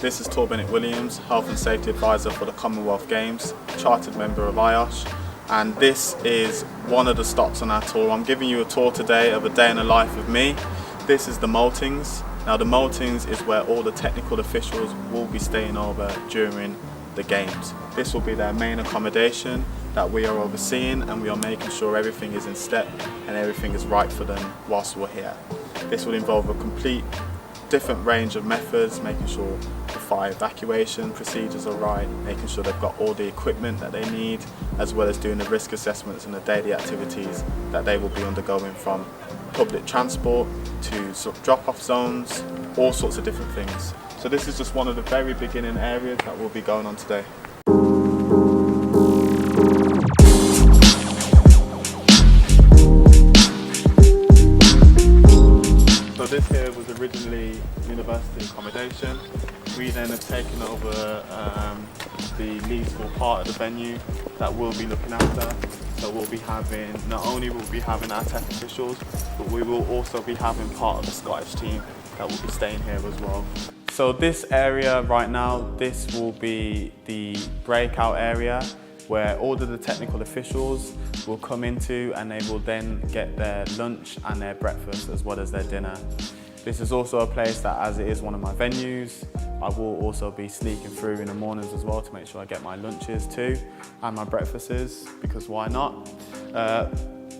This is Tor Bennett-Williams, Health and Safety Advisor for the Commonwealth Games, Chartered Member of IOSH, and this is one of the stops on our tour. I'm giving you a tour today of a day in the life of me. This is the Maltings. Now the Maltings is where all the technical officials will be staying over during the Games. This will be their main accommodation that we are overseeing, and we are making sure everything is in step and everything is right for them whilst we're here. This will involve a complete different range of methods, making sure the fire evacuation procedures are right, making sure they've got all the equipment that they need, as well as doing the risk assessments and the daily activities that they will be undergoing, from public transport to sort of drop-off zones, all sorts of different things. So this is just one of the very beginning areas that we'll be going on today. So this here was originally university accommodation. We then have taken over the leasehold part of the venue that we'll be looking after. So we'll be having, not only will we be having our tech officials, but we will also be having part of the Scottish team that will be staying here as well. So this area right now, this will be the breakout area where all of the technical officials will come into, and they will then get their lunch and their breakfast as well as their dinner. This is also a place that, as it is one of my venues, I will also be sneaking through in the mornings as well to make sure I get my lunches too and my breakfasts, because why not?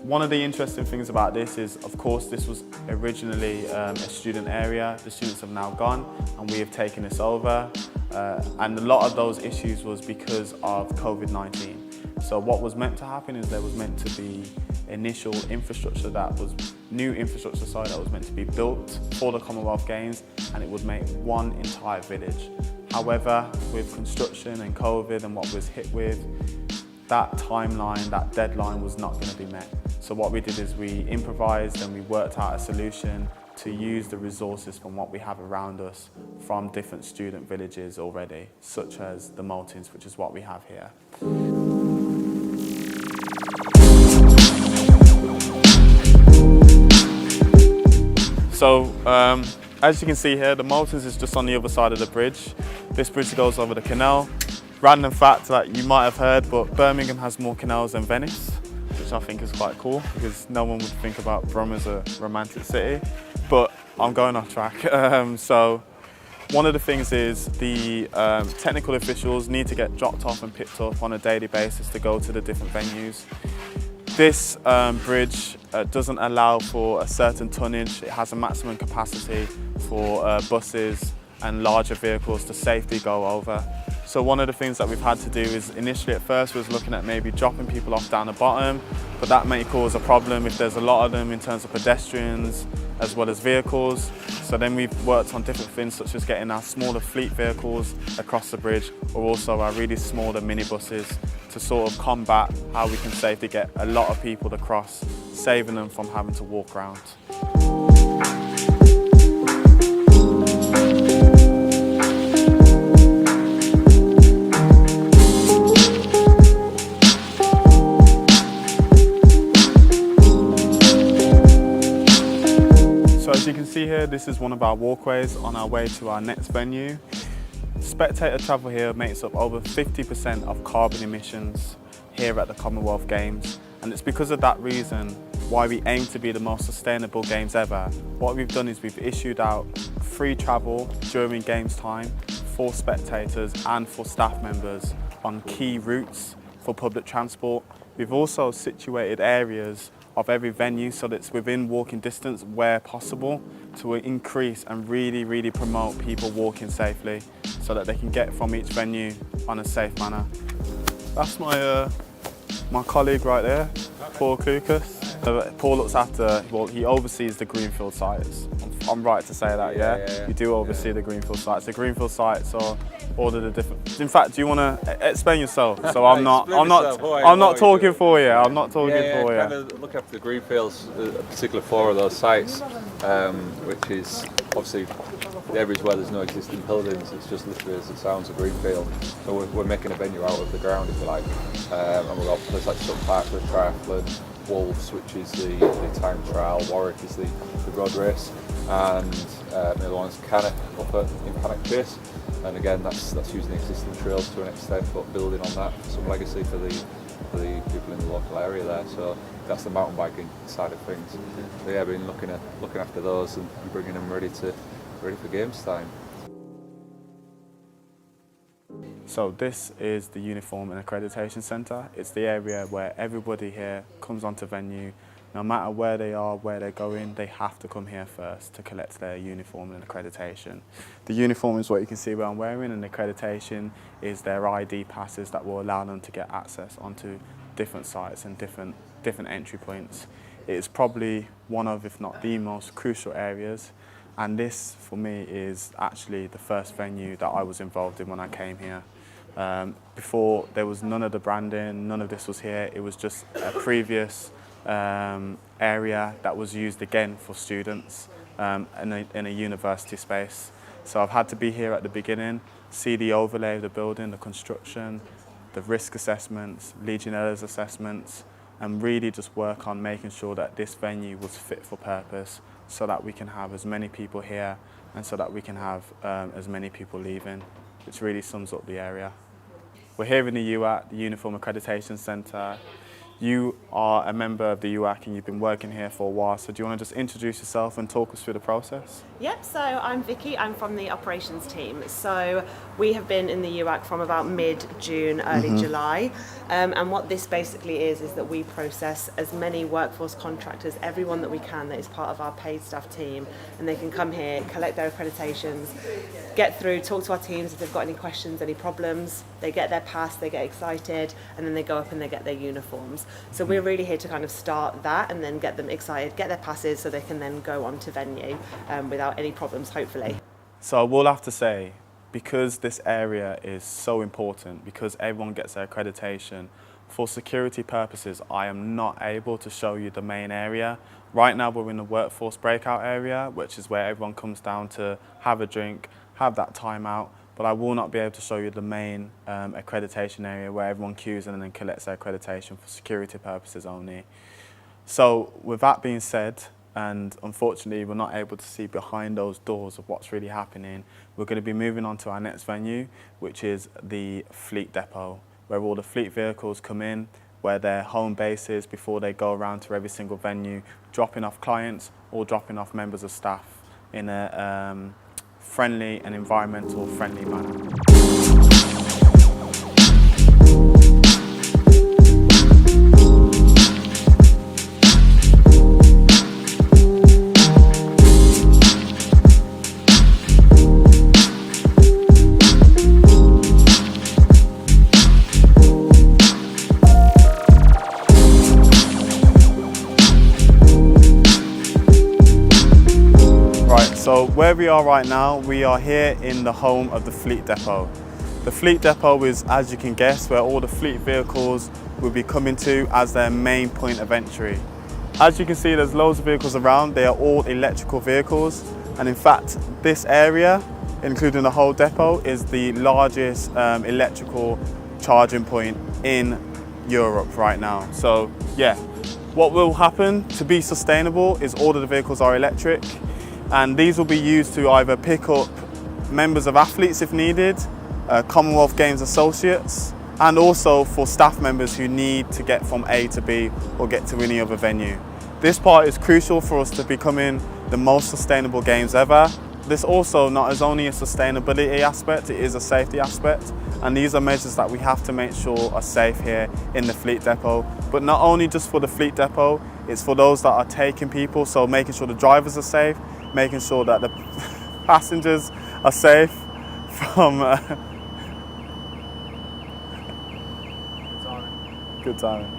One of the interesting things about this is, of course, this was originally a student area. The students have now gone and we have taken this over. And a lot of those issues was because of COVID-19. So what was meant to happen is there was meant to be initial infrastructure that was, new infrastructure, that was meant to be built for the Commonwealth Games, and it would make one entire village. However, with construction and COVID and what was hit with, that timeline, that deadline was not going to be met. So what we did is we improvised and we worked out a solution to use the resources from what we have around us from different student villages already, such as the Maltings, which is what we have here. So, as you can see here, the Maltings is just on the other side of the bridge. This bridge goes over the canal. Random fact that you might have heard, but Birmingham has more canals than Venice, which I think is quite cool, because no one would think about Brum as a romantic city. But I'm going off track. So one of the things is the technical officials need to get dropped off and picked up on a daily basis to go to the different venues. This bridge doesn't allow for a certain tonnage. It has a maximum capacity for buses and larger vehicles to safely go over. So one of the things that we've had to do is, initially at first was looking at maybe dropping people off down the bottom, but that may cause a problem if there's a lot of them in terms of pedestrians as well as vehicles. So then we've worked on different things, such as getting our smaller fleet vehicles across the bridge, or also our really smaller minibuses, to sort of combat how we can safely get a lot of people across, saving them from having to walk around. As you can see here, this is one of our walkways on our way to our next venue. Spectator travel here makes up over 50% of carbon emissions here at the Commonwealth Games, and it's because of that reason why we aim to be the most sustainable Games ever. What we've done is we've issued out free travel during Games time for spectators and for staff members on key routes for public transport. We've also situated areas of every venue so that it's within walking distance where possible, to increase and really promote people walking safely so that they can get from each venue on a safe manner. That's my colleague right there, Paul Klukas. Paul looks after, well, he oversees the greenfield sites. I'm right to say that, yeah? You do oversee the greenfield sites. The greenfield sites are all of the different. In fact, do you want to explain yourself? So I'm not talking for you. I'm not talking for you. Kind of look after the greenfields, a particular 4 of those sites, which is obviously the areas where there's no existing buildings. It's just literally as it sounds, a greenfield. So we're making a venue out of the ground, if you like, and we've got places like Sutton Park for the triathlon, Wolves, which is the time trial, Warwick is the road race, and the other one's Cannock up in Cannock Chase. and again that's using existing trails to an extent, but building on that, some legacy for the people in the local area there. So that's the mountain biking side of things. So yeah, I've been looking after those and bringing them ready for games time. So this is the Uniform and Accreditation Centre. It's the area where everybody here comes onto venue. No matter where they are, where they're going, they have to come here first to collect their uniform and accreditation. The uniform is what you can see where I'm wearing, and the accreditation is their ID passes that will allow them to get access onto different sites and different entry points. It is probably one of, if not the most crucial areas, and this for me is actually the first venue that I was involved in when I came here. Before, there was none of the branding, none of this was here. It was just a previous area that was used again for students in a university space. So I've had to be here at the beginning, see the overlay of the building, the construction, the risk assessments, Legionellas assessments, and really just work on making sure that this venue was fit for purpose so that we can have as many people here and so that we can have as many people leaving, which really sums up the area. We're here in the UAC, the Uniform Accreditation Centre. You are a member of the UAC and you've been working here for a while, so do you want to just introduce yourself and talk us through the process? Yep, so I'm Vicky, I'm from the operations team. So we have been in the UAC from about mid-June, early July, and what this basically is that we process as many workforce contractors, everyone that we can that is part of our paid staff team, and they can come here, collect their accreditations, get through, talk to our teams if they've got any questions, any problems, they get their pass, they get excited, and then they go up and they get their uniforms. So we're really here to kind of start that and then get them excited, get their passes so they can then go on to venue without any problems, hopefully. So I will have to say, because this area is so important, because everyone gets their accreditation, for security purposes, I am not able to show you the main area. Right now we're in the workforce breakout area, which is where everyone comes down to have a drink, have that time out, but I will not be able to show you the main accreditation area where everyone queues and then collects their accreditation for security purposes only. So with that being said, and unfortunately we're not able to see behind those doors of what's really happening, we're going to be moving on to our next venue, which is the fleet depot, where all the fleet vehicles come in, where their home base is before they go around to every single venue, dropping off clients or dropping off members of staff in a friendly and environmental friendly manner. So where we are right now, we are here in the home of the fleet depot. The fleet depot is, as you can guess, where all the fleet vehicles will be coming to as their main point of entry. As you can see, there's loads of vehicles around. They are all electrical vehicles, and in fact this area, including the whole depot, is the largest electrical charging point in Europe right now. So yeah, what will happen to be sustainable is all of the vehicles are electric, and these will be used to either pick up members of athletes if needed, Commonwealth Games associates, and also for staff members who need to get from A to B or get to any other venue. This part is crucial for us to becoming the most sustainable games ever. This also not is only a sustainability aspect, it is a safety aspect, and these are measures that we have to make sure are safe here in the fleet depot. But not only just for the fleet depot, it's for those that are taking people, so making sure the drivers are safe, making sure that the passengers are safe from good timing.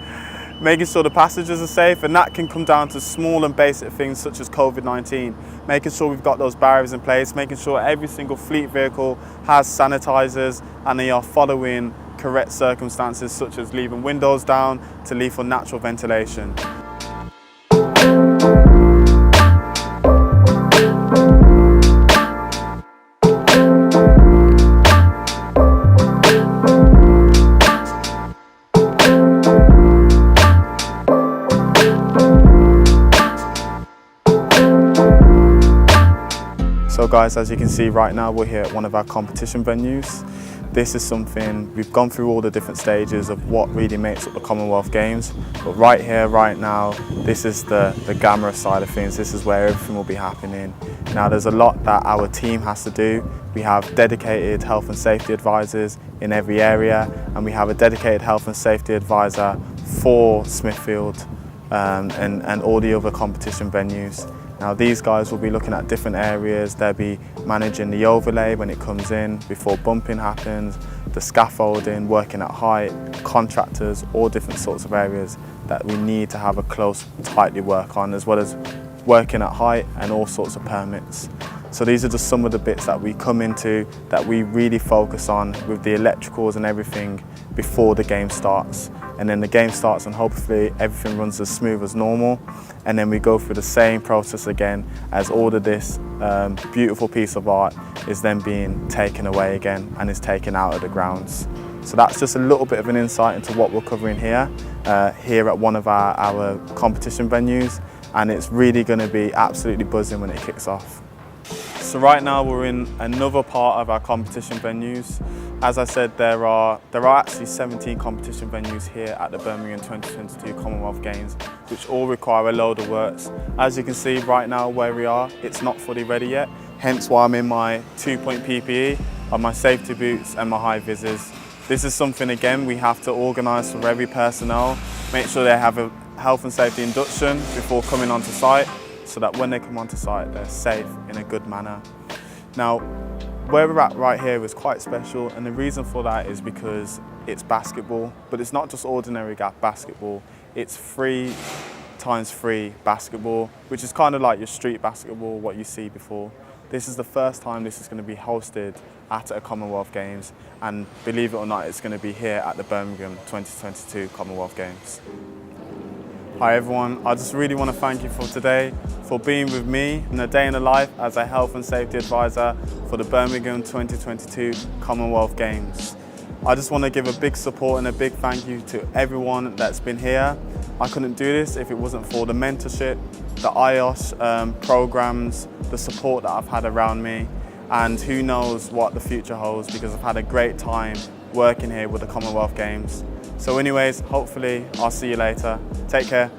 Making sure the passengers are safe, and that can come down to small and basic things such as COVID-19. Making sure we've got those barriers in place, making sure every single fleet vehicle has sanitizers and they are following correct circumstances such as leaving windows down to leave for natural ventilation. So guys, as you can see right now, we're here at one of our competition venues. This is something, we've gone through all the different stages of what really makes up the Commonwealth Games, but right here, right now, this is the glamorous side of things. This is where everything will be happening. Now there's a lot that our team has to do. We have dedicated health and safety advisors in every area, and we have a dedicated health and safety advisor for Smithfield and all the other competition venues. Now these guys will be looking at different areas. They'll be managing the overlay when it comes in, before bumping happens, the scaffolding, working at height, contractors, all different sorts of areas that we need to have a close, tightly work on, as well as working at height and all sorts of permits. So these are just some of the bits that we come into that we really focus on with the electricals and everything before the game starts. And then the game starts and hopefully everything runs as smooth as normal. And then we go through the same process again as all of this beautiful piece of art is then being taken away again and is taken out of the grounds. So that's just a little bit of an insight into what we're covering here, here at one of our competition venues. And it's really going to be absolutely buzzing when it kicks off. So right now we're in another part of our competition venues. As I said, there are actually 17 competition venues here at the Birmingham 2022 Commonwealth Games, which all require a load of works. As you can see right now where we are, it's not fully ready yet, hence why I'm in my 2-point PPE, on my safety boots and my high visors. This is something, again, we have to organise for every personnel, make sure they have a health and safety induction before coming onto site, so that when they come onto site, they're safe in a good manner. Now, where we're at right here is quite special, and the reason for that is because it's basketball, but it's not just ordinary basketball, it's 3x3 basketball, which is kind of like your street basketball, what you see before. This is the first time this is going to be hosted at a Commonwealth Games, and believe it or not, it's going to be here at the Birmingham 2022 Commonwealth Games. Hi everyone, I just really want to thank you for today, for being with me in a day in the life as a health and safety advisor for the Birmingham 2022 Commonwealth Games. I just want to give a big support and a big thank you to everyone that's been here. I couldn't do this if it wasn't for the mentorship, the IOS programs, the support that I've had around me, and who knows what the future holds, because I've had a great time working here with the Commonwealth Games. So anyways, hopefully I'll see you later. Take care.